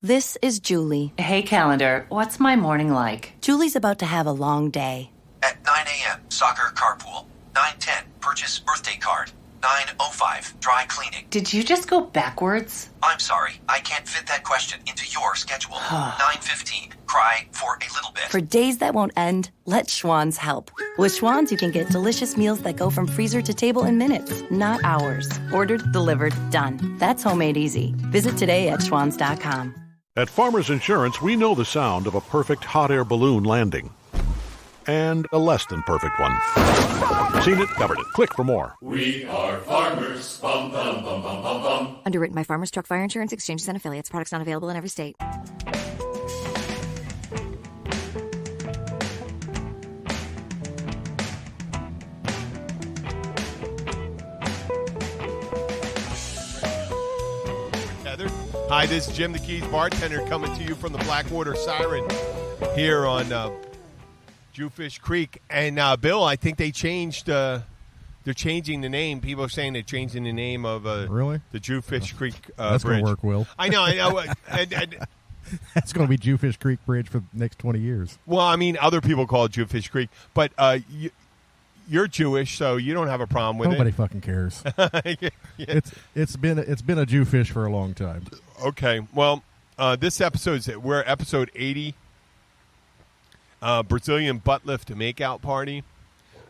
This is Julie. Hey, calendar, what's my morning like? Julie's about to have a long day. At 9 a.m., soccer carpool. 9:10, purchase birthday card. 9:05, dry cleaning. Did you just go backwards? I'm sorry, I can't fit that question into your schedule. 9:15, cry for a little bit. For days that won't end, let Schwann's help. With Schwann's, you can get delicious meals that go from freezer to table in minutes, not hours. Ordered, delivered, done. That's homemade easy. Visit today at schwanns.com. At Farmers Insurance, we know the sound of a perfect hot air balloon landing. And a less than perfect one. Seen it, covered it. Click for more. We are farmers. Bum, bum, bum, bum, bum, bum. Underwritten by Farmers Truck Fire Insurance Exchanges and Affiliates. Products not available in every state. Hi, this is Jim the Keys bartender coming to you from the Blackwater Severn here on Jewfish Creek. And Bill, I think they changed. They're changing the name. People are saying they're changing the name of really the Jewfish Creek that's bridge. Going to work, Will. I know. That's going to be Jewfish Creek Bridge for the next 20 years. Well, I mean, other people call it Jewfish Creek, but you're Jewish, so you don't have a problem with Nobody fucking cares. Yeah. It's been a Jewfish for a long time. Okay, well, this we're episode 80, Brazilian butt lift makeout party,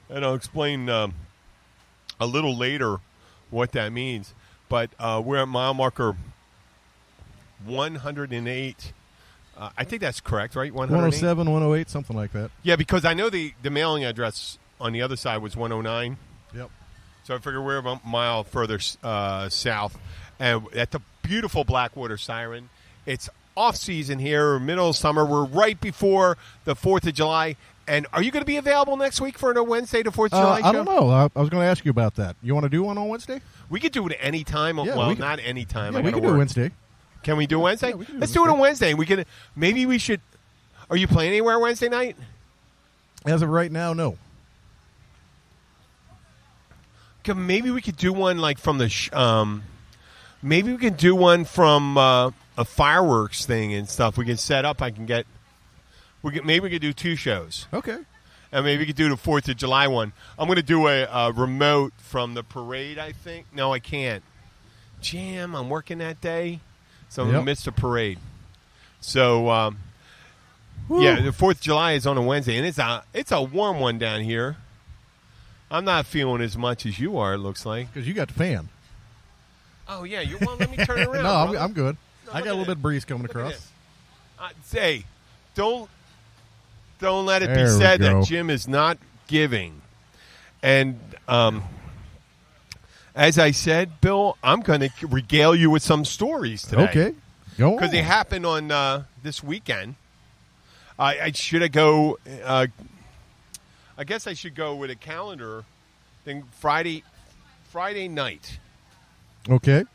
and I'll explain a little later what that means. But we're at mile marker 108. I think that's correct, right? 107, 108, something like that. Yeah, because I know the mailing address on the other side was 109. Yep. So I figure we're a mile further south, and at the beautiful Blackwater Severn. It's off-season here, middle of summer. We're right before the 4th of July. And are you going to be available next week for a Wednesday to 4th of July show? I don't know. I was going to ask you about that. You want to do one on Wednesday? We could do it any time. Yeah, well, not any time. Yeah, we can do Wednesday. Can we do Wednesday? Yeah, Let's do it on Wednesday. Maybe we should. Are you playing anywhere Wednesday night? As of right now, no. Maybe we could do one like from the. Maybe we can do one from a fireworks thing and stuff. We can set up. Maybe we could do two shows. Okay. And maybe we could do the 4th of July one. I'm going to do a remote from the parade, I think. No, I can't. Jam, I'm working that day. So I'm in the midst of parade. So, yeah, the 4th of July is on a Wednesday. And it's a warm one down here. I'm not feeling as much as you are, it looks like. Because you got the fan. Oh, yeah. You won't let me turn around. No, brother. I'm good. No, I got a little bit of breeze coming across. Say, don't let it There be we said go. that Jim is not giving. And as I said, Bill, I'm going to regale you with some stories today. Okay. Go on. Because they happened on this weekend. I should go. I guess I should go with a calendar thing. Friday night. Okay.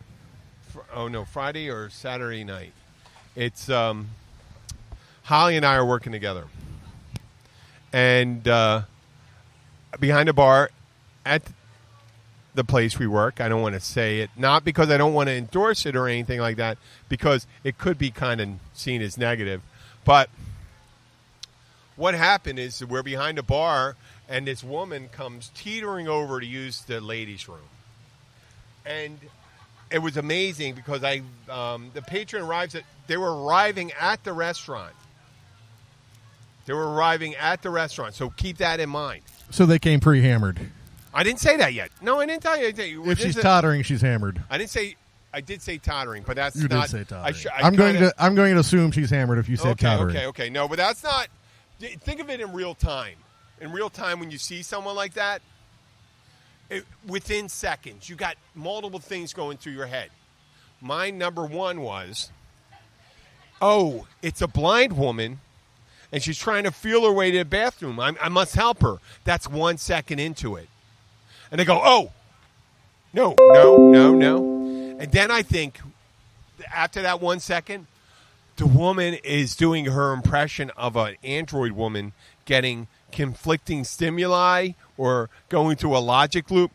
Friday or Saturday night. It's Holly and I are working together, and behind a bar at the place we work. I don't want to say it, not because I don't want to endorse it or anything like that, because it could be kind of seen as negative. But what happened is we're behind a bar, and this woman comes teetering over to use the ladies' room, and it was amazing because the patron arrives they were arriving at the restaurant. So keep that in mind. So they came pre-hammered. I didn't say that yet. No, I didn't tell you. If she's tottering, she's hammered. I did say tottering, but that's You not. did say tottering. I'm going to assume she's hammered if you said tottering. Okay. No, but that's not. Think of it in real time. In real time, when you see someone like that, within seconds, you got multiple things going through your head. My number one was, it's a blind woman, and she's trying to feel her way to the bathroom. I must help her. That's 1 second into it. And they go, no. And then I think, after that 1 second, the woman is doing her impression of an android woman getting conflicting stimuli or going through a logic loop.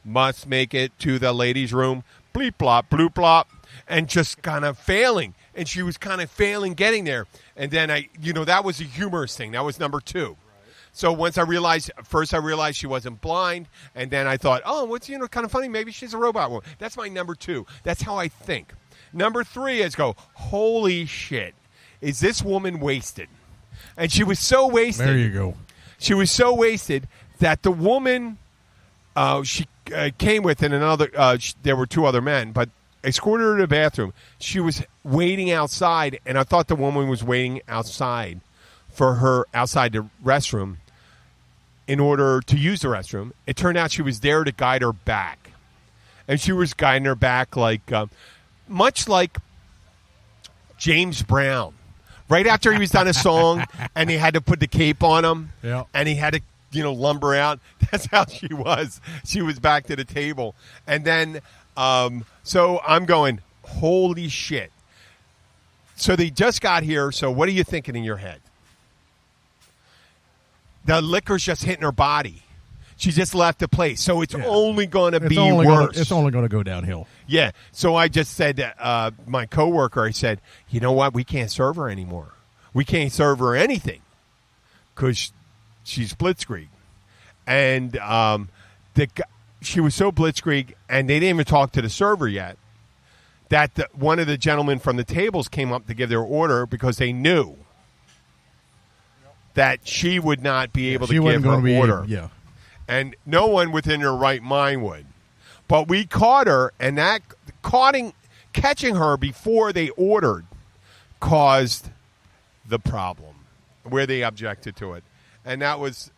Must make it to the ladies' room, bleep, blop, bloop, blop, and just kind of failing. and she was kind of failing getting there. And then that was a humorous thing. That was number 2. Right. So once I realized she wasn't blind, and then I thought, oh, what's kind of funny? Maybe she's a robot woman. That's my number 2. That's how I think. Number 3 is holy shit, is this woman wasted? And she was so wasted. There you go. She was so wasted that the woman she came with and another. There were 2 other men, but escorted her to the bathroom. She was waiting outside, and I thought the woman was waiting outside for her outside the restroom in order to use the restroom. It turned out she was there to guide her back, and she was guiding her back much like James Brown. Right after he was done a song, and he had to put the cape on him, and he had to lumber out. That's how she was. She was back to the table, and then. So I'm going, holy shit. So they just got here. So what are you thinking in your head? The liquor's just hitting her body. She just left the place. So it's only going to be worse. It's only going to go downhill. Yeah. So I just said to my coworker, I said, you know what? We can't serve her anymore. We can't serve her anything because she's blitzkrieg. And she was so blitzkrieg, and they didn't even talk to the server yet, that one of the gentlemen from the tables came up to give their order because they knew that she would not be able to give her order. And no one within their right mind would. But we caught her, and that catching her before they ordered caused the problem where they objected to it. And that was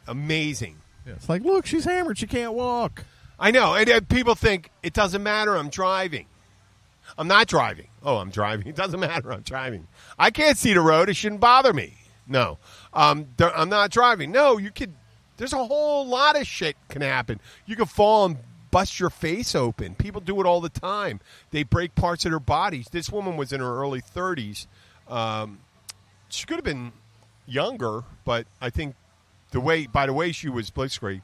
amazing. Yeah, it's like, look, she's hammered. She can't walk. I know. And people think, it doesn't matter. I'm driving. I'm not driving. Oh, I'm driving. It doesn't matter. I'm driving. I can't see the road. It shouldn't bother me. No. I'm not driving. No, you could. There's a whole lot of shit can happen. You could fall and bust your face open. People do it all the time. They break parts of their bodies. This woman was in her early 30s. She could have been younger, but I think by the way she was blitzkrieg,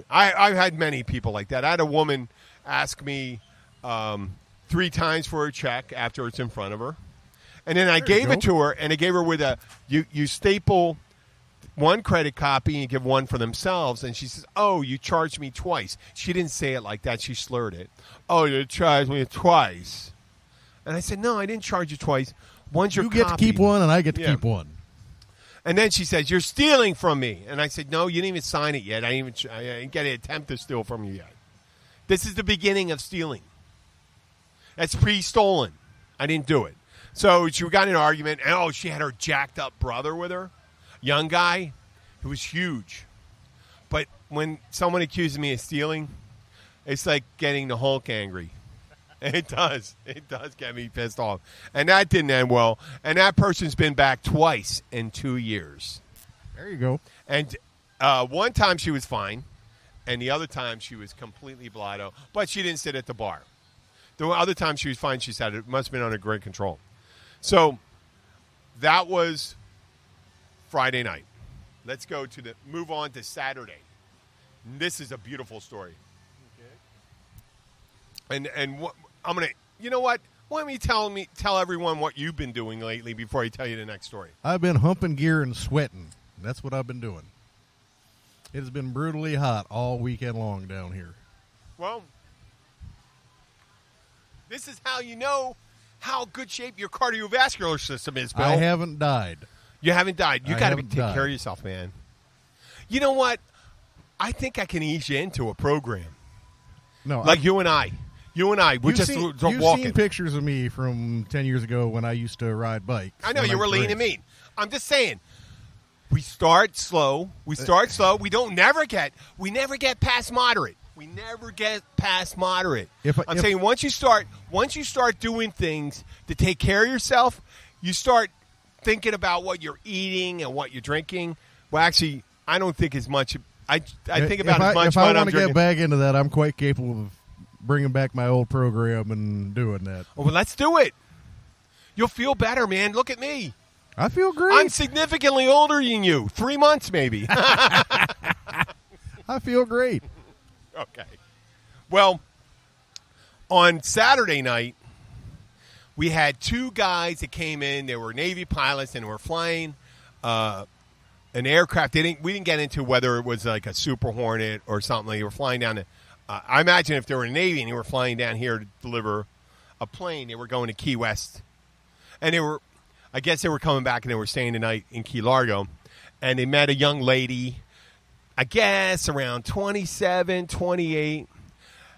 I've had many people like that. I had a woman ask me 3 times for a check after it's in front of her, and then I gave it to her, and I gave her with you staple one credit copy and you give one for themselves, and she says, "Oh, you charged me twice." She didn't say it like that; she slurred it. "Oh, you charged me twice," and I said, "No, I didn't charge you twice. One's your copy. You get to keep one, and I get to keep one." And then she says, "You're stealing from me." And I said, "No, you didn't even sign it yet. I didn't get an attempt to steal from you yet. This is the beginning of stealing. That's pre-stolen. I didn't do it." So she got in an argument, and she had her jacked up brother with her, young guy who was huge. But when someone accuses me of stealing, it's like getting the Hulk angry. It does. It does get me pissed off. And that didn't end well. And that person's been back twice in 2 years. There you go. And one time she was fine, and the other time she was completely blotto. But she didn't sit at the bar. The other time she was fine, she said it must have been under great control. So that was Friday night. Let's move on to Saturday. This is a beautiful story. Okay. And I'm gonna. You know what? Why don't you tell everyone what you've been doing lately before I tell you the next story? I've been humping gear and sweating. That's what I've been doing. It has been brutally hot all weekend long down here. Well, this is how you know how good shape your cardiovascular system is, Bill. I haven't died. You haven't died. You got to take died. care of yourself, man. You know what? I think I can ease you into a program. No, like you and I. You and I, we're just walking. You've seen pictures of me from 10 years ago when I used to ride bikes. I know, you were lean and mean. I'm just saying, we start slow. We never get past moderate. We never get past moderate. I'm saying once you start doing things to take care of yourself, you start thinking about what you're eating and what you're drinking. Well, actually, I don't think as much. I think about as much. If I want to get back into that, I'm quite capable of bringing back my old program and doing that. Oh, well, let's do it. You'll feel better, man. Look at me. I feel great. I'm significantly older than you. 3 months, maybe. I feel great. Okay. Well, on Saturday night, we had two guys that came in. They were Navy pilots and were flying an aircraft. We didn't get into whether it was like a Super Hornet or something. They were flying down to, I imagine if they were Navy and they were flying down here to deliver a plane, they were going to Key West. And I guess they were coming back and they were staying the night in Key Largo. And they met a young lady, I guess around 27, 28.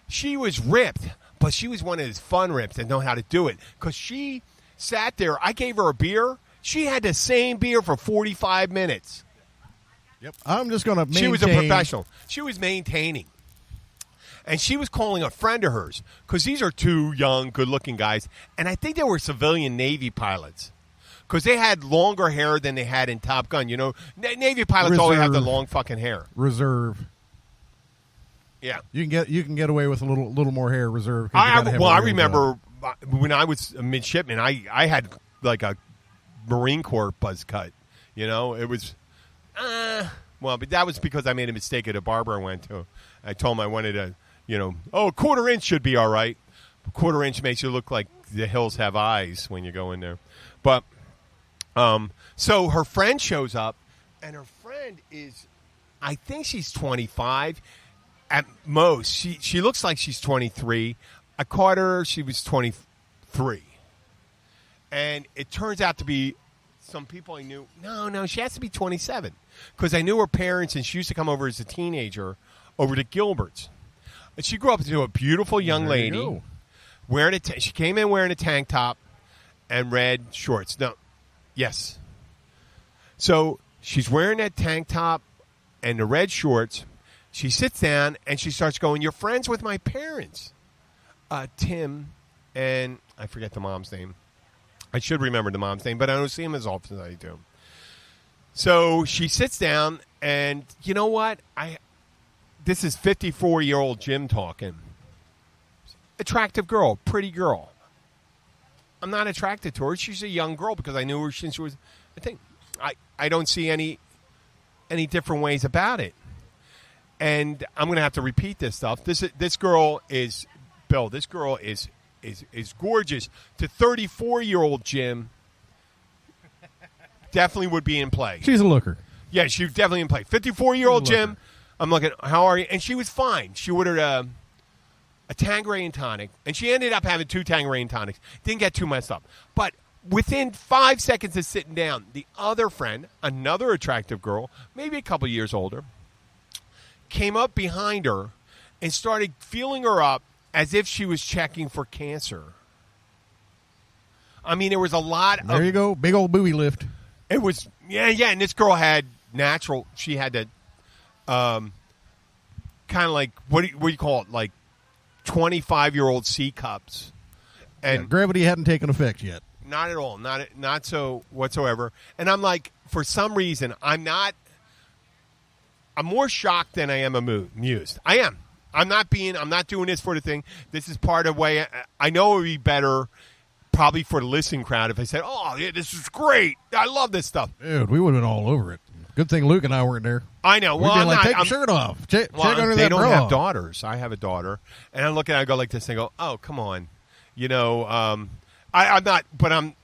She was ripped, but she was one of those fun rips that know how to do it. Because she sat there. I gave her a beer. She had the same beer for 45 minutes. Yep. I'm just going to maintain. She was a professional. She was maintaining. And she was calling a friend of hers because these are two young, good-looking guys. And I think they were civilian Navy pilots because they had longer hair than they had in Top Gun. You know, Navy pilots always have the long fucking hair. Reserve. Yeah. You can get away with a little more hair reserve. I remember when I was a midshipman, I had like a Marine Corps buzz cut. You know, it was but that was because I made a mistake at a barber I went to. I told him I wanted a, a quarter inch should be all right. A quarter inch makes you look like the hills have eyes when you go in there. But so her friend shows up, and her friend is, I think she's 25 at most. She looks like she's 23. I caught her, she was 23. And it turns out to be some people I knew. No, she has to be 27 because I knew her parents, and she used to come over as a teenager over to Gilbert's. And she grew up into a beautiful young lady. She came in wearing a tank top and red shorts. Yes. So she's wearing that tank top and the red shorts. She sits down and she starts going, "You're friends with my parents, Tim," and I forget the mom's name. I should remember the mom's name, but I don't see him as often as I do. So she sits down, and you know what? This is 54-year-old Jim talking. Attractive girl, pretty girl. I'm not attracted to her. She's a young girl because I knew her since she was. I think I don't see any different ways about it. And I'm going to have to repeat this stuff. This girl is Bill. This girl is gorgeous. To 34-year-old Jim, definitely would be in play. She's a looker. Yeah, she's definitely in play. 54-year-old Jim, I'm looking, how are you? And she was fine. She ordered a Tanqueray and tonic, and she ended up having 2 Tanqueray and tonics. Didn't get too messed up. But within 5 seconds of sitting down, the other friend, another attractive girl, maybe a couple years older, came up behind her and started feeling her up as if she was checking for cancer. I mean, there was a lot of... There you go. Big old booby lift. It was... Yeah, and this girl had natural... She had that... kind of like... What do you call it? Like 25-year-old C cups. And gravity hadn't taken effect yet. Not at all. Not so whatsoever. And I'm like, for some reason, I'm more shocked than I am amused. I am. I'm not doing this for the thing. This is part of the way I know it would be better probably for the listening crowd if I said, "Oh, yeah, this is great. I love this stuff." Dude, we would have been all over it. Good thing Luke and I weren't there. I know. Well, I'm like, take your shirt off. Check under that They don't bra. have daughters. I have a daughter. And I look at it, I go like this and I go, "Oh, come on." I'm not, but I'm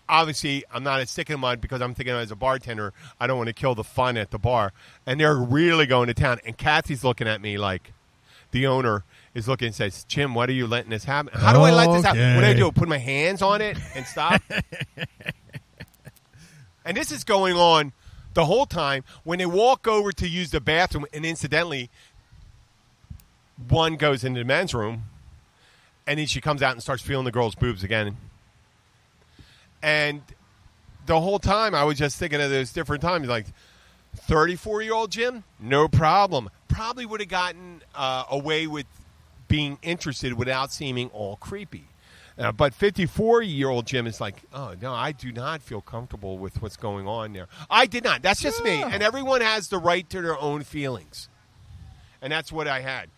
not a stick in mud because I'm thinking as a bartender, I don't want to kill the fun at the bar. And they're really going to town. And Kathy's looking at me like the owner is looking and says, "Jim, what are you letting this happen? How do I let this happen? What do I do? Put my hands on it and stop?" And this is going on the whole time when they walk over to use the bathroom. And incidentally, one goes into the men's room. And then she comes out and starts feeling the girl's boobs again. And the whole time I was just thinking of those different times. Like, 34-year-old Jim, no problem. Probably would have gotten away with being interested without seeming all creepy. But 54-year-old Jim is like, "Oh, no, I do not feel comfortable with what's going on there." I did not. That's just me. And everyone has the right to their own feelings. And that's what I had.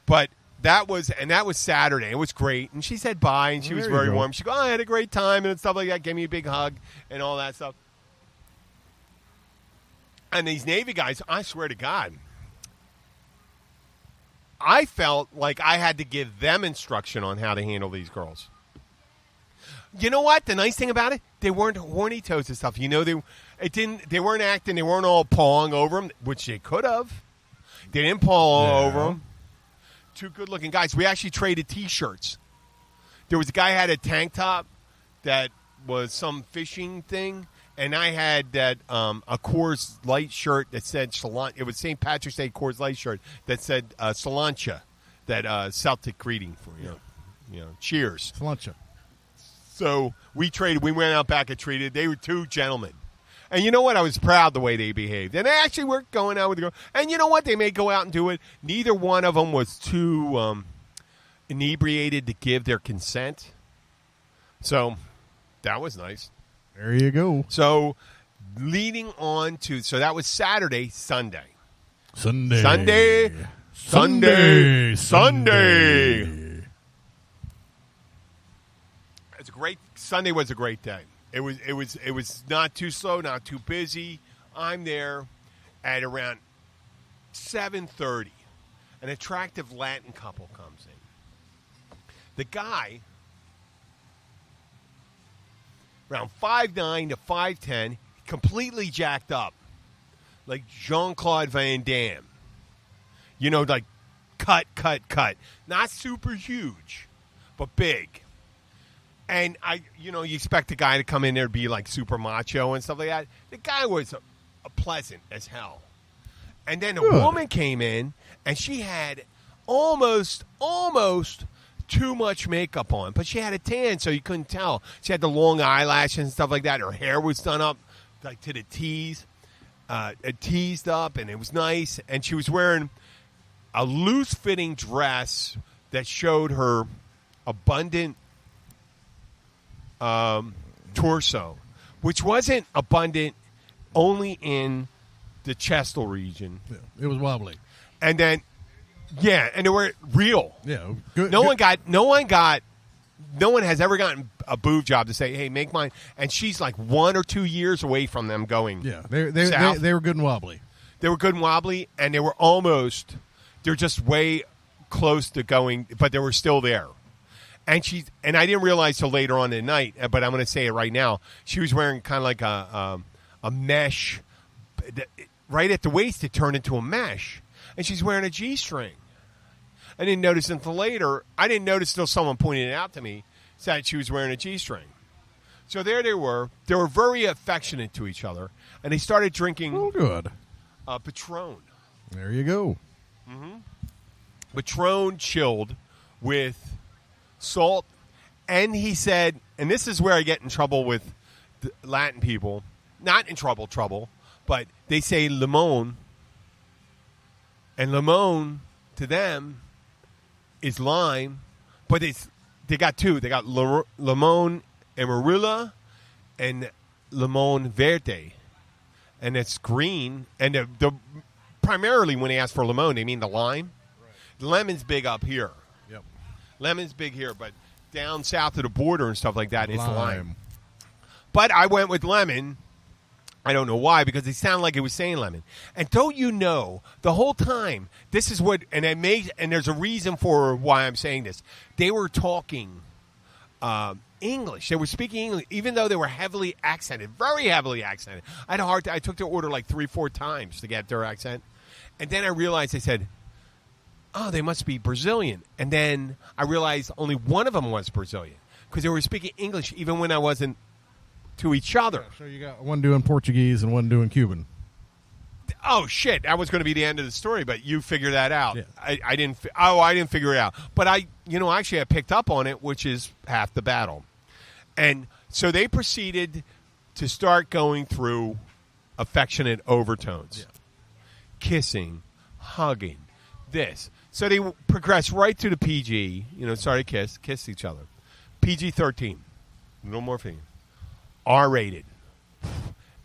But... That was Saturday. It was great. And she said bye, and she was very warm. She goes, "Oh, I had a great time," and stuff like that. Gave me a big hug and all that stuff. And these Navy guys, I swear to God, I felt like I had to give them instruction on how to handle these girls. You know what? The nice thing about it, they weren't horny toads and stuff. You know, they weren't acting. They weren't all pawing over them, which they could have. They didn't paw over them. Two good-looking guys. We actually traded T-shirts. There was a guy who had a tank top that was some fishing thing, and I had that a Coors Light shirt that said Cilantro. It was St. Patrick's Day Coors Light shirt that said Cilantro, that Celtic greeting for you know, cheers. Cilantro. So we traded. We went out back and traded. They were two gentlemen. And you know what? I was proud the way they behaved. And they actually were going out with the girl. And you know what? They may go out and do it. Neither one of them was too inebriated to give their consent. So that was nice. There you go. So leading on to, so that was Saturday, Sunday. Sunday. It's a great, Sunday was a great day. It was not too slow, not too busy. I'm there at around 7:30. An attractive Latin couple comes in. The guy, around 5'9" to 5'10", completely jacked up, like Jean-Claude Van Damme. You know, like cut. Not super huge, but big. And you expect the guy to come in there and be like super macho and stuff like that. The guy was a pleasant as hell. And then a woman came in, and she had almost too much makeup on, but she had a tan, so you couldn't tell. She had the long eyelashes and stuff like that. Her hair was done up like to the T's, teased up, and it was nice. And she was wearing a loose-fitting dress that showed her abundant torso, which wasn't abundant only in the chestal region. Yeah, it was wobbly. And then, and they were real. Yeah, good. No one has ever gotten a boob job to say, "Hey, make mine." And she's like 1 or 2 years away from them going. Yeah, they were good and wobbly. They were good and wobbly, and they're just way close to going, but they were still there. And I didn't realize till later on in the night, but I'm going to say it right now. She was wearing kind of like a mesh. Right at the waist, it turned into a mesh. And she's wearing a G-string. I didn't notice until later. I didn't notice until someone pointed it out to me, said she was wearing a G-string. So there they were. They were very affectionate to each other. And they started drinking Patron. There you go. Mm-hmm. Patron chilled with salt, and he said, and this is where I get in trouble with the Latin people, not in trouble, but they say limon, and limon to them is lime, but they got two. They got limon amarilla and limon verde, and it's green, and the primarily when they ask for limon, they mean the lime. Right. The lemon's big up here. Lemon's big here, but down south of the border and stuff like that, it's lime. But I went with lemon. I don't know why, because it sounded like it was saying lemon. And don't you know, the whole time, this is what, and there's a reason for why I'm saying this. They were talking English. They were speaking English, even though they were heavily accented, very heavily accented. I took their order like 3-4 times to get their accent. And then I realized, they said, oh, they must be Brazilian. And then I realized only one of them was Brazilian, because they were speaking English even when I wasn't to each other. So you got one doing Portuguese and one doing Cuban. Oh, shit. That was going to be the end of the story, but you figured that out. Yeah. I didn't figure it out. But actually I picked up on it, which is half the battle. And so they proceeded to start going through affectionate overtones. Yeah. Kissing, hugging, this. So they progressed right to the PG, started kiss each other. PG-13. No more thing. R-rated.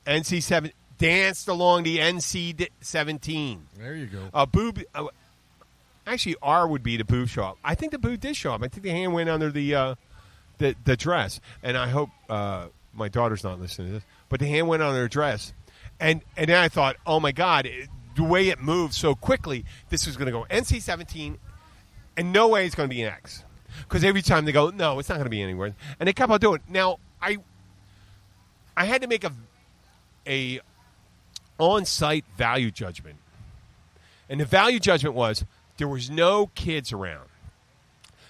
NC-7, danced along the NC-17. There you go. Actually, R would be the boob show up. I think the boob did show up. I think the hand went under the dress. And I hope my daughter's not listening to this. But the hand went under her dress. And then I thought, oh, my God, the way it moved so quickly, this was going to go NC-17, and no way it's going to be an X. Because every time they go, no, it's not going to be anywhere. And they kept on doing it. Now, I had to make a on-site value judgment. And the value judgment was there was no kids around.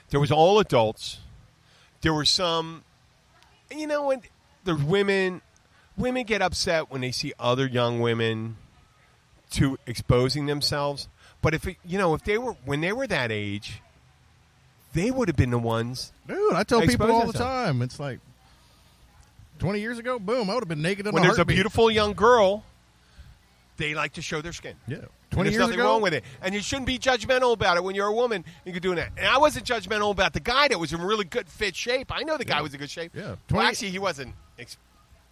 There was all adults. There were some, when there's women get upset when they see other young women to exposing themselves. But if they were when they were that age, they would have been the ones. Dude, I tell people all the themselves. time. It's like 20 years ago, boom, I would have been naked in When a there's a heartbeat. beautiful young girl, they like to show their skin. Yeah. And 20 there's years nothing ago, wrong with it. And you shouldn't be judgmental about it when you're a woman. You could do that. And I wasn't judgmental about the guy that was in really good fit shape. I know the guy was in good shape. Yeah. Well, actually, he wasn't.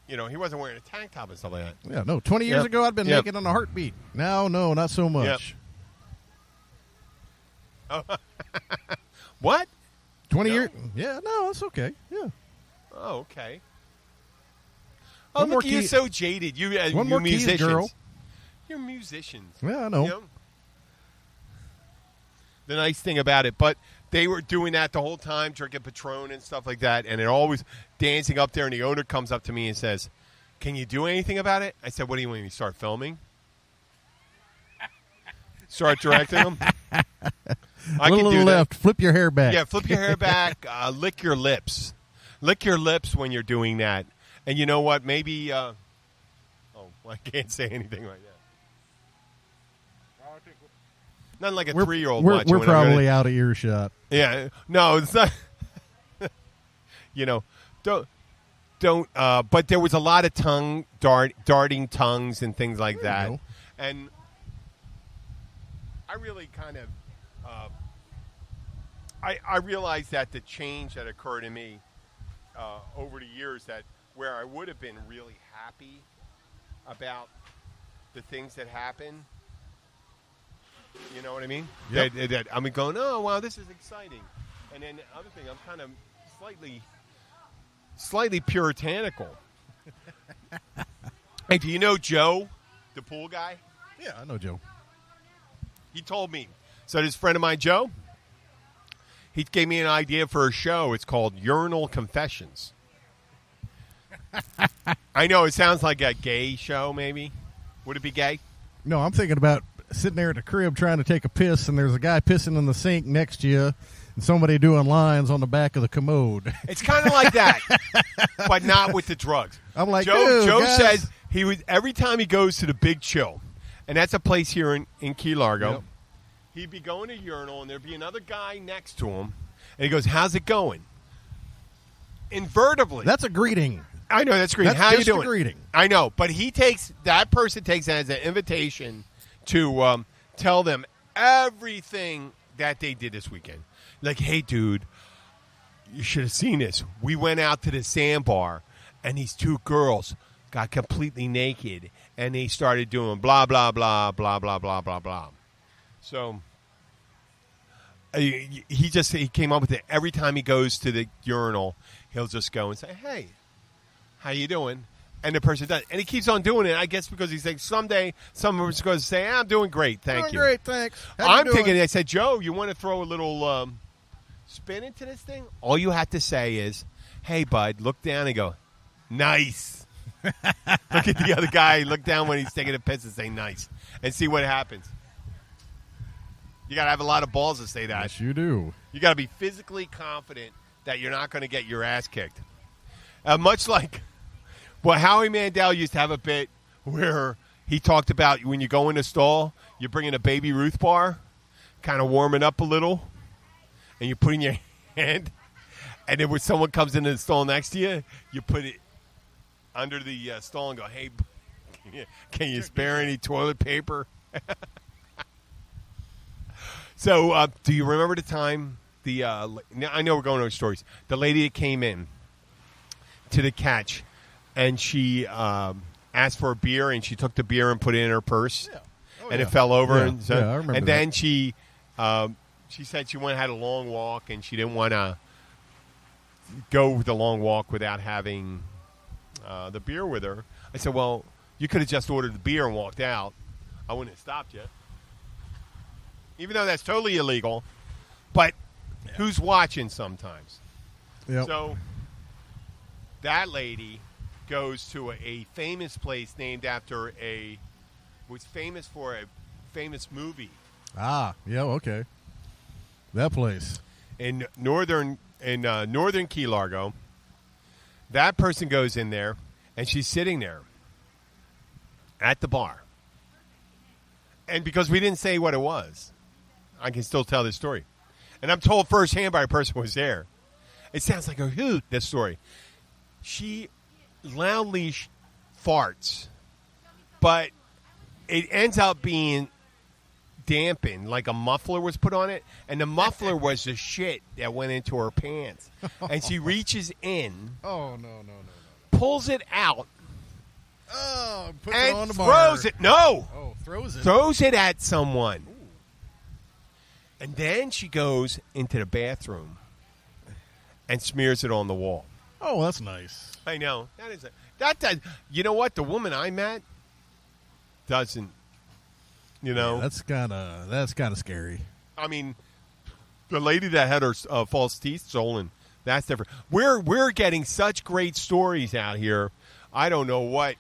He wasn't wearing a tank top and stuff like that. Yeah, no, 20 years ago, I'd been naked in a heartbeat. Now, no, not so much. Yep. What? 20 years? Yeah, no, that's okay. Yeah. Oh, okay. Oh, One more look, you're key- so jaded. You One more keys, musicians. girl. You're musicians. Yeah, I know. The nice thing about it, but they were doing that the whole time, drinking Patron and stuff like that, and it always dancing up there, and the owner comes up to me and says, "Can you do anything about it?" I said, "What do you want me to start filming? Start directing them?" I can little do left, that. flip your hair back. Yeah, flip your hair back, lick your lips. Lick your lips when you're doing that. And you know what? Maybe, I can't say anything right now. Nothing like a 3-year-old We're watching when I'm probably out of earshot. Yeah, no, it's not. Don't. But there was a lot of darting tongues and things like that, go. and I really kind of, I realized that the change that occurred in me over the years, that where I would have been really happy about the things that happen. You know what I mean? Yep. That I'm going, oh, wow, this is exciting. And then the other thing, I'm kind of slightly puritanical. Hey, do you know Joe, the pool guy? Yeah, I know Joe. He told me. So this friend of mine, Joe, he gave me an idea for a show. It's called Urinal Confessions. I know, it sounds like a gay show, maybe. Would it be gay? No, I'm thinking about sitting there at the crib trying to take a piss, and there's a guy pissing in the sink next to you, and somebody doing lines on the back of the commode. It's kind of like that, but not with the drugs. I'm like, Joe guys. says he would every time he goes to the Big Chill, and that's a place here in Key Largo. Yep. He'd be going to urinal, and there'd be another guy next to him, and he goes, "How's it going?" Invertibly, That's a greeting. I know that's great. That's How you just a doing? greeting. I know, but that person takes that as an invitation to tell them everything that they did this weekend. Like, hey, dude, you should have seen this. We went out to the sandbar, and these two girls got completely naked, and they started doing blah, blah, blah, blah, blah, blah, blah, blah. So he came up with it. Every time he goes to the urinal, he'll just go and say, hey, how you doing? And the person does. And he keeps on doing it, I guess, because he's like, someday someone's going to say, I'm doing great, thank you. Great, thanks. I'm thinking, I said, Joe, you want to throw a little spin into this thing? All you have to say is, hey, bud, look down and go, nice. Look at the other guy, look down when he's taking a piss and say nice. And see what happens. You got to have a lot of balls to say that. Yes, you do. You got to be physically confident that you're not going to get your ass kicked. Much like, well, Howie Mandel used to have a bit where he talked about when you go in the stall, you're bringing a Baby Ruth bar, kind of warming up a little, and you put in your hand, and then when someone comes into the stall next to you, you put it under the stall and go, hey, can you spare any toilet paper? So, do you remember the time I know we're going over stories. The lady that came in to the catch, and she asked for a beer, and she took the beer and put it in her purse, and it fell over. Yeah. And, so, I remember and then that. she said she had a long walk, and she didn't want to go the long walk without having the beer with her. I said, well, you could have just ordered the beer and walked out. I wouldn't have stopped you. Even though that's totally illegal. But who's watching sometimes. Yep. So that lady goes to a famous place named after was famous for a famous movie Ah, yeah, okay. That place. in northern Key Largo. That person goes in there, and she's sitting there at the bar. And because we didn't say what it was, I can still tell this story. And I'm told firsthand by a person who was there. It sounds like a hoot, this story. She loudly farts, but it ends up being dampened, like a muffler was put on it, and the muffler was the shit that went into her pants. And she reaches in, Oh, no. pulls it out, Oh, puts it and on the bar. throws it. No! Oh, throws it. Throws it at someone. And then she goes into the bathroom and smears it on the wall. Oh, that's nice. I know. That does. You know what? The woman I met doesn't. You know. That's kind of scary. I mean, the lady that had her false teeth stolen. That's different. We're getting such great stories out here. I don't know what.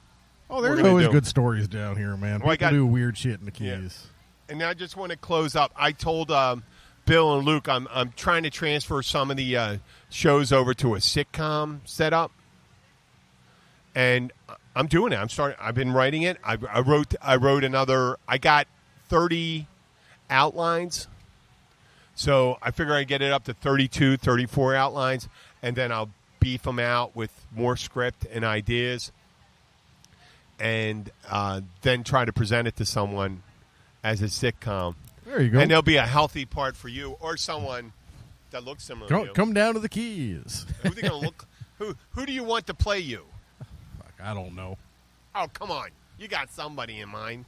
Oh, there's we're gonna always do. good stories down here, man. Well, I People got- do weird shit in the Yeah. Keys. And I just want to close up. I told Bill and Luke I'm trying to transfer some of the shows over to a sitcom setup, and I'm doing it. I've been writing it. I wrote another. I got 30 outlines, so I figure I get it up to 32, 34 outlines, and then I'll beef them out with more script and ideas, and then try to present it to someone as a sitcom. There you go. And there'll be a healthy part for you or someone that looks similar to you. Come down to the Keys. Who they gonna look? Who do you want to play you? Fuck, I don't know. Oh, come on. You got somebody in mind.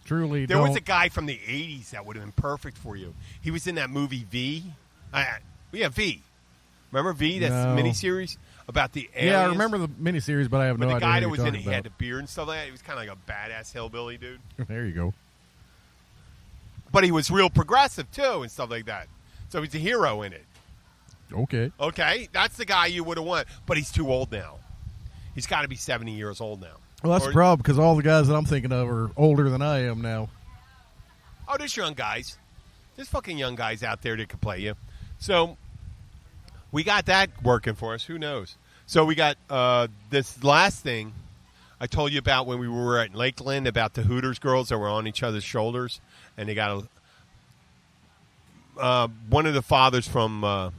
Truly, There don't. was a guy from the 80s that would have been perfect for you. He was in that movie V. Yeah, V. Remember V? That's No. the miniseries about the aliens. Yeah, I remember the miniseries, but I have But no the idea. guy who that you're was in it, talking he had the about. beard and stuff like that. He was kind of like a badass hillbilly dude. There you go. But he was real progressive, too, and stuff like that. So he's a hero in it. Okay. Okay, that's the guy you would have wanted, but he's too old now. He's got to be 70 years old now. Well, that's Or- the problem because all the guys that I'm thinking of are older than I am now. Oh, there's young guys. There's fucking young guys out there that could play you. So we got that working for us. Who knows? So we got this last thing I told you about when we were at Lakeland about the Hooters girls that were on each other's shoulders, and they got one of the fathers from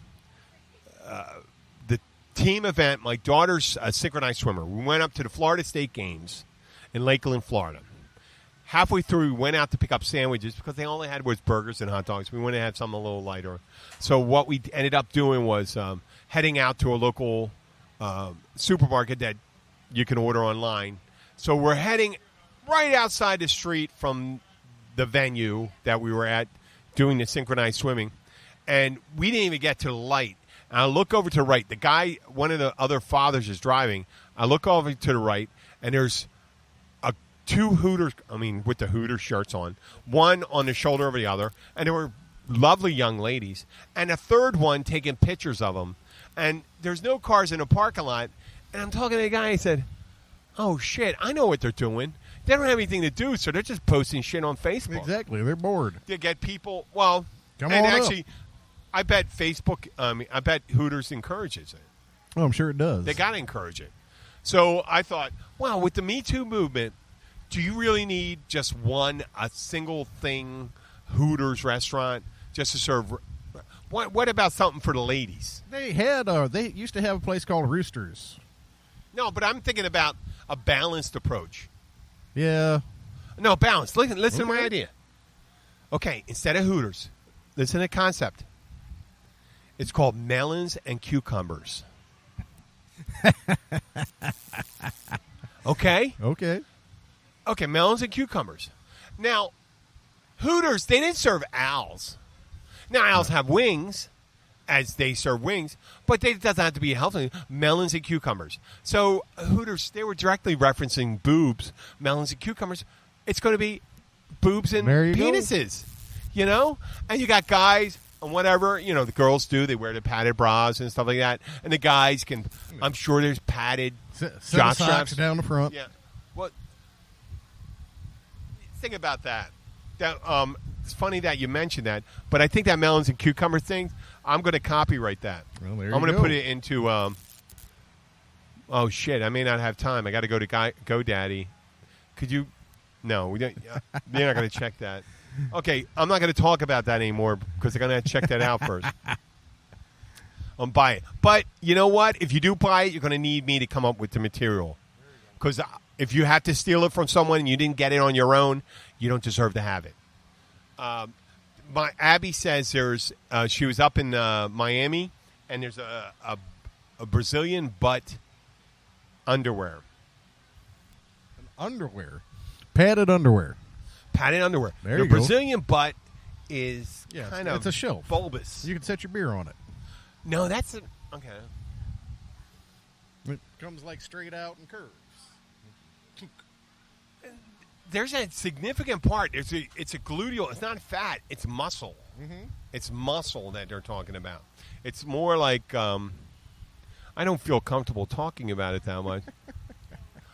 the team event. My daughter's a synchronized swimmer. We went up to the Florida State Games in Lakeland, Florida. Halfway through, we went out to pick up sandwiches because they only had was burgers and hot dogs. We wanted to have something a little lighter. So what we ended up doing was heading out to a local supermarket that you can order online. So we're heading right outside the street from the venue that we were at doing the synchronized swimming. And we didn't even get to the light. And I look over to the right. The guy, one of the other fathers is driving. I look over to the right, and there's two Hooters, with the Hooters shirts on, one on the shoulder of the other, and there were lovely young ladies, and a third one taking pictures of them. And there's no cars in the parking lot, and I'm talking to the guy, I said, oh, shit, I know what they're doing. They don't have anything to do, so they're just posting shit on Facebook. Exactly. They're bored. To get people, well, Come and on up. actually, I bet Facebook, I bet Hooters encourages it. Oh, I'm sure it does. They got to encourage it. So I thought, wow, with the Me Too movement, do you really need just a single thing, Hooters restaurant, just to serve? What about something for the ladies? They used to have a place called Roosters. No, but I'm thinking about a balanced approach. Yeah. No, balanced. Listen to my Okay. idea. Okay, instead of Hooters, listen to the concept. It's called Melons and Cucumbers. Okay? Okay. Okay, melons and cucumbers. Now, Hooters, they didn't serve owls. Now, owls have wings, as they serve wings, but it doesn't have to be a healthy. Melons and cucumbers. So, Hooters, they were directly referencing boobs, melons and cucumbers. It's going to be boobs and There you go. penises, you know? And you got guys And whatever, the girls do, they wear the padded bras and stuff like that. And the guys can, I'm sure there's padded jock straps down the front. Yeah. Well, think about that. It's funny that you mentioned that, but I think that melons and cucumber thing, I'm going to copyright that. Well, there I'm going to put it into, oh, shit, I may not have time. I got to go to GoDaddy. Could you? No, we don't. You're not going to check that. Okay, I'm not going to talk about that anymore because they're going to have to check that out first. Buy it. But you know what? If you do buy it, you're going to need me to come up with the material. Because if you have to steal it from someone and you didn't get it on your own, you don't deserve to have it. Abby says she was up in Miami, and there's a Brazilian butt underwear. Underwear? Padded underwear. Padded underwear. There the you go. Brazilian butt is kind of it's a shelf. Bulbous. You can set your beer on it. No, that's okay. It comes like straight out and curves. There's a significant part. It's a gluteal. It's not fat. It's muscle. Mm-hmm. It's muscle that they're talking about. It's more like I don't feel comfortable talking about it that much.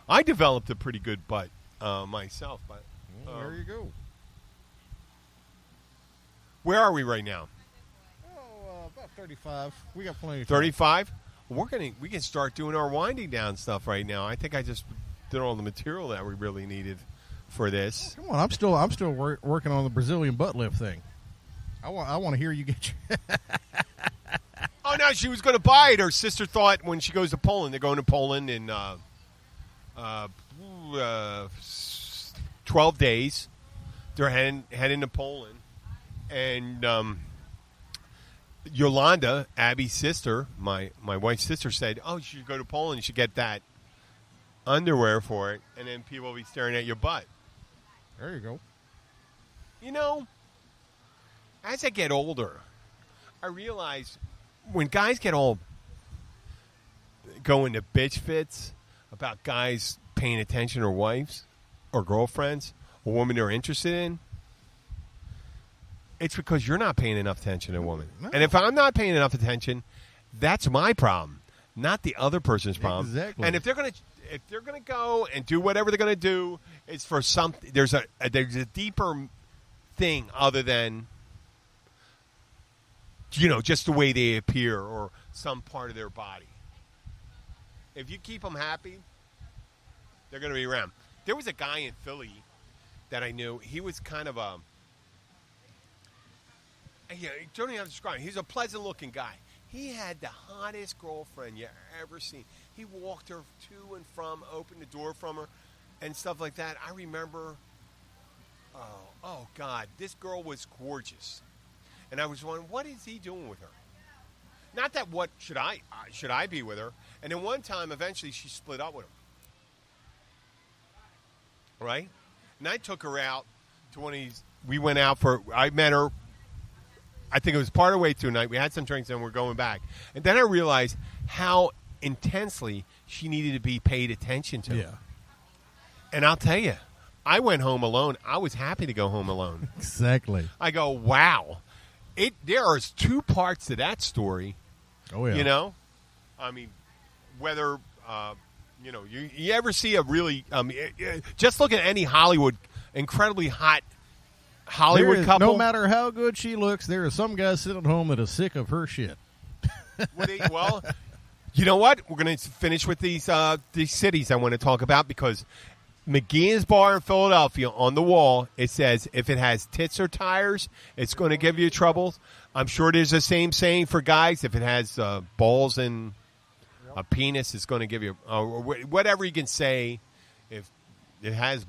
I developed a pretty good butt myself, but there you go. Where are we right now? About 35. We got plenty of 35. We can start doing our winding down stuff right now. I think I just did all the material that we really needed for this. Come on, I'm still working on the Brazilian butt lift thing. I want to hear you get your. Oh no, she was going to buy it. Her sister thought when she goes to Poland, they're going to Poland in 12 days. They're heading to Poland, and Yolanda, Abby's sister, my wife's sister, said, "Oh, you should go to Poland. You should get that underwear for it, and then people will be staring at your butt." There you go. As I get older, I realize when guys get all go into bitch fits about guys paying attention to wives or girlfriends or women they're interested in, it's because you're not paying enough attention to a woman. No. And if I'm not paying enough attention, that's my problem, not the other person's problem. Exactly. And if they're gonna go and do whatever they're gonna do, it's for something. There's a deeper thing other than just the way they appear or some part of their body. If you keep them happy, they're going to be around. There was a guy in Philly that I knew. He was kind of you don't even have to describe him. He's a pleasant-looking guy. He had the hottest girlfriend you ever seen. He walked her to and from, opened the door from her, and stuff like that. I remember, oh God, this girl was gorgeous. And I was wondering, what is he doing with her? Not that what should I be with her? And then one time, eventually, she split up with him. Right? And I took her out to one of these. We went out I met her. I think it was part of the way through the night. We had some drinks and we're going back. And then I realized how intensely she needed to be paid attention to. Yeah. And I'll tell you, I went home alone. I was happy to go home alone. Exactly. I go, wow. There are two parts to that story. Oh, yeah. I mean, whether, you ever see a really, just look at any incredibly hot Hollywood couple. No matter how good she looks, there are some guys sitting at home that are sick of her shit. Well, you know what? We're going to finish with these cities I want to talk about because McGee's bar in Philadelphia, on the wall, it says, if it has tits or tires, it's going to give you trouble. I'm sure there's the same saying for guys. If it has balls and a penis, it's going to give you whatever you can say. If it has,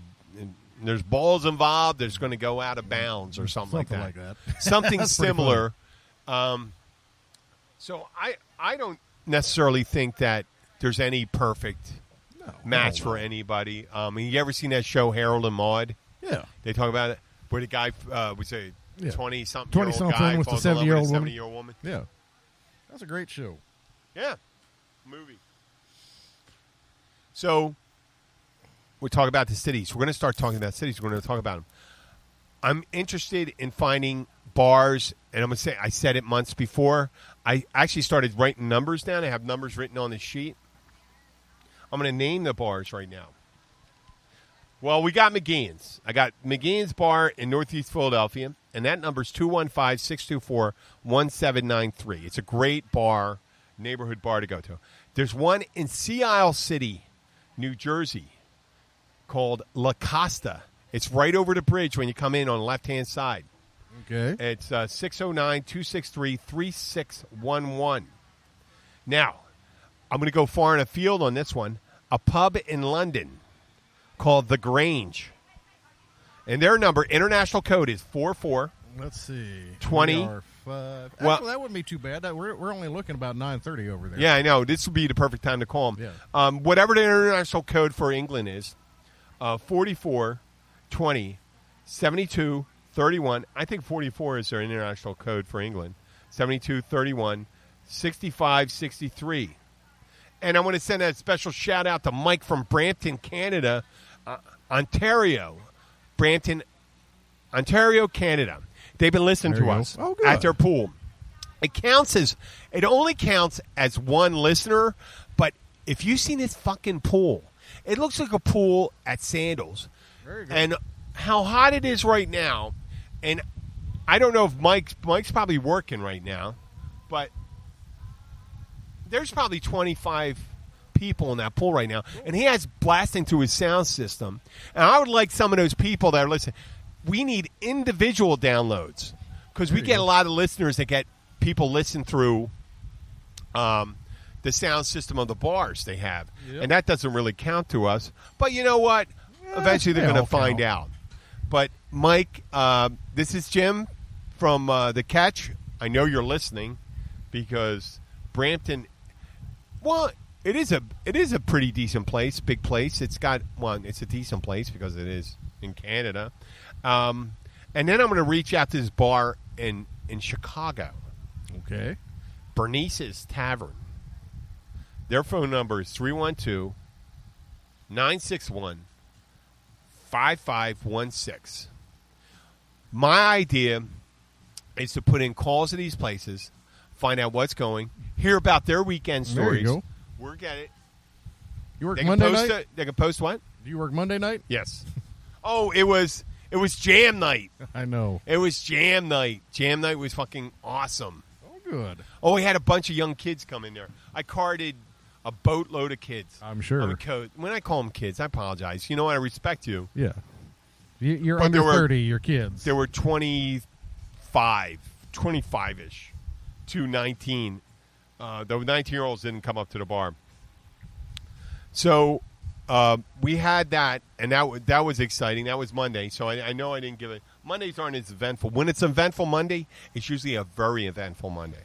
there's balls involved, there's going to go out of bounds or something like that. Something similar. So I don't necessarily think that there's any perfect match for anybody. You ever seen that show Harold and Maude? Yeah. They talk about it where the guy was a 20-something year old guy with a falls in love with a 70-year-old 70-year-old woman. Yeah. That's a great show. Yeah. Movie. So we talk about the cities. We're going to start talking about cities. We're going to talk about them. I'm interested in finding bars, and I'm going to say I said it months before. I actually started writing numbers down. I have numbers written on the sheet. I'm going to name the bars right now. Well, we got McGee's. I got McGee's Bar in Northeast Philadelphia, and that number's 215-624-1793. It's a great bar, neighborhood bar to go to. There's one in Sea Isle City, New Jersey, called La Costa. It's right over the bridge when you come in on the left-hand side. Okay. It's 609-263-3611. Now, I'm going to go far and afield on this one. A pub in London called The Grange. And their number, international code, is 44. Let's see. 20. Well, that wouldn't be too bad. We're only looking about 9:30 over there. Yeah, I know. This would be the perfect time to call them. Yeah. Whatever the international code for England is, 44, 20, 72, 31. I think 44 is their international code for England. 72, 31, 65, 63. And I want to send a special shout-out to Mike from Brampton, Canada, Ontario. Brampton, Ontario, Canada. They've been listening to us at their pool. It only counts as one listener, but if you've seen this fucking pool, it looks like a pool at Sandals. Very good. And how hot it is right now, and I don't know if Mike's probably working right now, but there's probably 25 people in that pool right now, and he has blasting through his sound system. And I would like some of those people that are listening. We need individual downloads because we get a lot of listeners that get people listen through the sound system of the bars they have, and that doesn't really count to us. But you know what? Eventually they're going to find out. But Mike, this is Jim from The Catch. I know you're listening because Brampton. Well, it is a pretty decent place, big place. It's got it's a decent place because it is in Canada. And then I'm going to reach out to this bar in Chicago. Okay. Bernices Tavern. Their phone number is 312-961-5516. My idea is to put in calls to these places, find out what's going, hear about their weekend stories. There you go. We'll get it. You work Monday night? They can post what? Do you work Monday night? Yes. Oh, it was jam night. I know. It was jam night. Jam night was fucking awesome. Oh, good. Oh, we had a bunch of young kids come in there. I carded a boatload of kids. I'm sure. When I call them kids, I apologize. You know what? I respect you. Yeah. You're under 30, you're kids. There were 25-ish to 19. The 19-year-olds didn't come up to the bar. So we had that, and that was exciting. That was Monday, so I know I didn't give it. Mondays aren't as eventful. When it's eventful Monday, it's usually a very eventful Monday.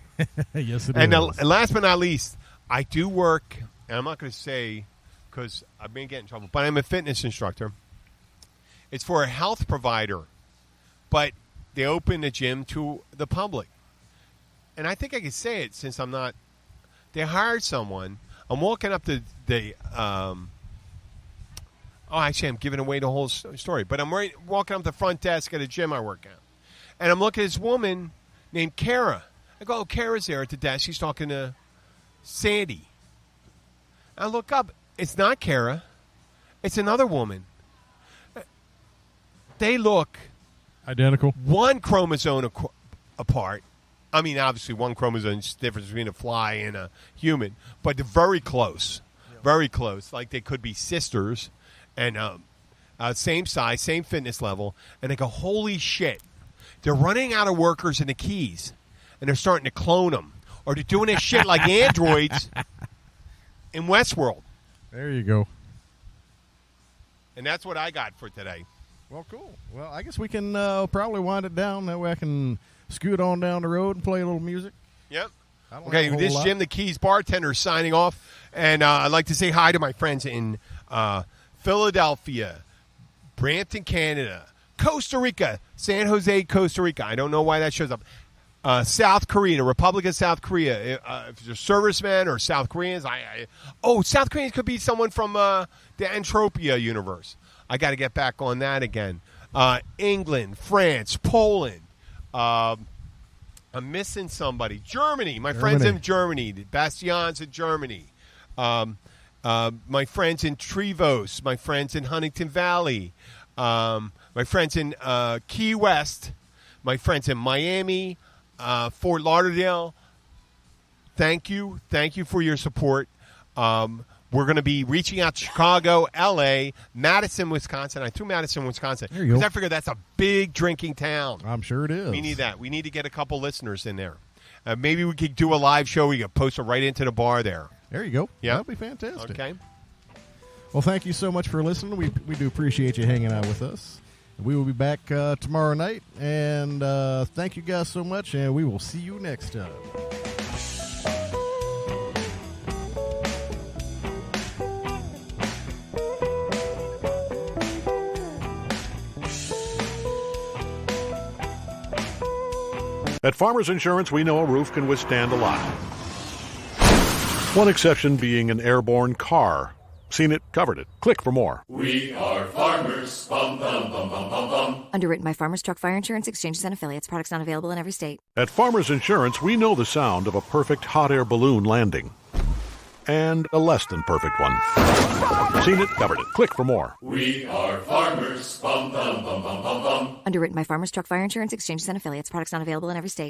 Yes, it is. And last but not least, I do work, and I'm not going to say because I may get in trouble, but I'm a fitness instructor. It's for a health provider, but they open the gym to the public. And I think I can say it since I'm not. They hired someone. I'm walking up to the. Actually, I'm giving away the whole story. But I'm walking up the front desk at a gym I work at, and I'm looking at this woman named Kara. I go, Kara's there at the desk. She's talking to Sandy. I look up. It's not Kara. It's another woman. They look identical. One chromosome apart. I mean, obviously, one chromosome is the difference between a fly and a human, but they're very close. Yep. Very close. Like they could be sisters and same size, same fitness level. And they go, holy shit. They're running out of workers in the Keys, and they're starting to clone them. Or they're doing this shit like androids in Westworld. There you go. And that's what I got for today. Well, cool. Well, I guess we can probably wind it down. That way I can scoot on down the road and play a little music. Yep. Okay, this is Jim the Keys bartender signing off. And I'd like to say hi to my friends in Philadelphia, Brampton, Canada, Costa Rica, San Jose, Costa Rica. I don't know why that shows up. South Korea, the Republic of South Korea. If you're servicemen or South Koreans, South Koreans could be someone from the Entropia universe. I got to get back on that again. England, France, Poland, I'm missing somebody. Germany. My friends in Germany. The Bastions in Germany. My friends in Trevose. My friends in Huntington Valley. My friends in Key West. My friends in Miami. Fort Lauderdale. Thank you. Thank you for your support. We're going to be reaching out to Chicago, L.A., Madison, Wisconsin. I threw Madison, Wisconsin. There you go. Because I figured that's a big drinking town. I'm sure it is. We need that. We need to get a couple listeners in there. Maybe we could do a live show. We could post it right into the bar there. There you go. Yeah. That'd be fantastic. Okay. Well, thank you so much for listening. We do appreciate you hanging out with us. We will be back tomorrow night. And thank you guys so much, and we will see you next time. At Farmers Insurance, we know a roof can withstand a lot. One exception being an airborne car. Seen it, covered it. Click for more. We are farmers. Bum, bum, bum, bum, bum, bum. Underwritten by Farmers Truck Fire Insurance Exchanges and Affiliates. Products not available in every state. At Farmers Insurance, we know the sound of a perfect hot air balloon landing. And a less than perfect one. Seen it, covered it. Click for more. We are farmers. Bum, bum, bum, bum, bum, bum. Underwritten by Farmers Truck Fire Insurance Exchanges and Affiliates. Products not available in every state.